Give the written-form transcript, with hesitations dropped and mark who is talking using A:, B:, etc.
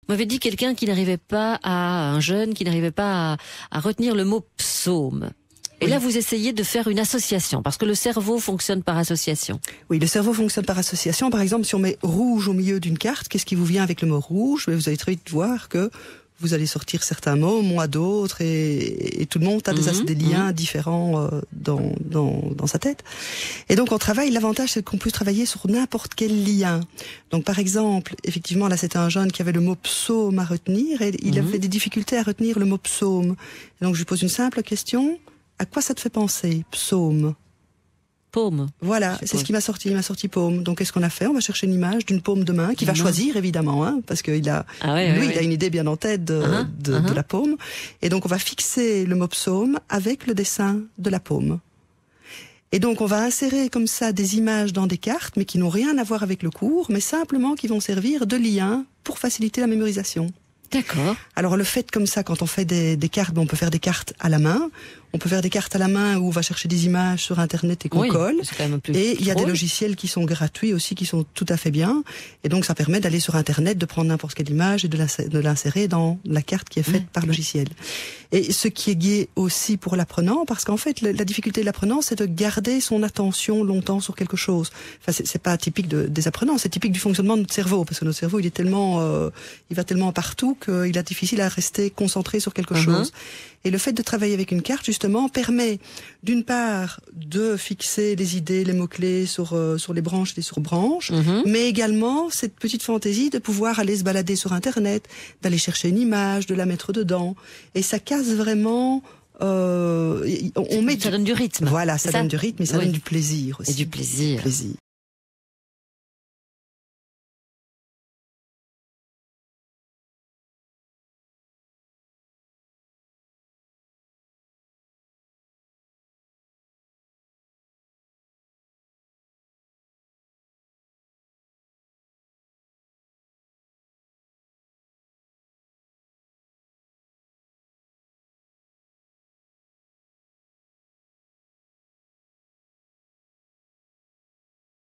A: Vous m'avez dit un jeune qui n'arrivait pas à retenir le mot psaume. Et oui. Là, vous essayez de faire une association, parce que le cerveau fonctionne par association.
B: Oui, le cerveau fonctionne par association. Par exemple, si on met rouge au milieu d'une carte, qu'est-ce qui vous vient avec le mot rouge? Vous allez très vite voir que vous allez sortir certains mots, moi d'autres, et tout le monde a des liens différents dans sa tête. Et donc on travaille, l'avantage c'est qu'on peut travailler sur n'importe quel lien. Donc par exemple, effectivement là c'était un jeune qui avait le mot psaume à retenir, et il avait des difficultés à retenir le mot psaume. Et donc je lui pose une simple question, à quoi ça te fait penser, psaume?
A: Paume.
B: Voilà, c'est ce qui m'a sorti. Il m'a sorti paume. Donc, qu'est-ce qu'on a fait? On va chercher une image d'une paume de main qu'il va choisir, évidemment, hein, parce qu'il a, il a une idée bien en tête de la paume. Et donc, on va fixer le mot psaume avec le dessin de la paume. Et donc, on va insérer comme ça des images dans des cartes, mais qui n'ont rien à voir avec le cours, mais simplement qui vont servir de lien pour faciliter la mémorisation.
A: D'accord.
B: Alors le fait comme ça, quand on fait des cartes, on peut faire des cartes à la main. On peut faire des cartes à la main où on va chercher des images sur Internet et qu'on colle. Et il y a des logiciels qui sont gratuits aussi, qui sont tout à fait bien. Et donc ça permet d'aller sur Internet, de prendre n'importe quelle image et de l'insérer dans la carte qui est faite par logiciel. Et ce qui est gai aussi pour l'apprenant, parce qu'en fait la difficulté de l'apprenant, c'est de garder son attention longtemps sur quelque chose. Enfin c'est pas typique des apprenants, c'est typique du fonctionnement de notre cerveau, parce que notre cerveau il va tellement partout qu'il est difficile à rester concentré sur quelque chose. Et le fait de travailler avec une carte, justement, permet, d'une part, de fixer les idées, les mots-clés sur les branches et les surbranches, mais également cette petite fantaisie de pouvoir aller se balader sur Internet, d'aller chercher une image, de la mettre dedans. Et ça casse vraiment...
A: ça donne du rythme.
B: Voilà, ça donne du rythme et ça donne du plaisir aussi.
A: Et du plaisir.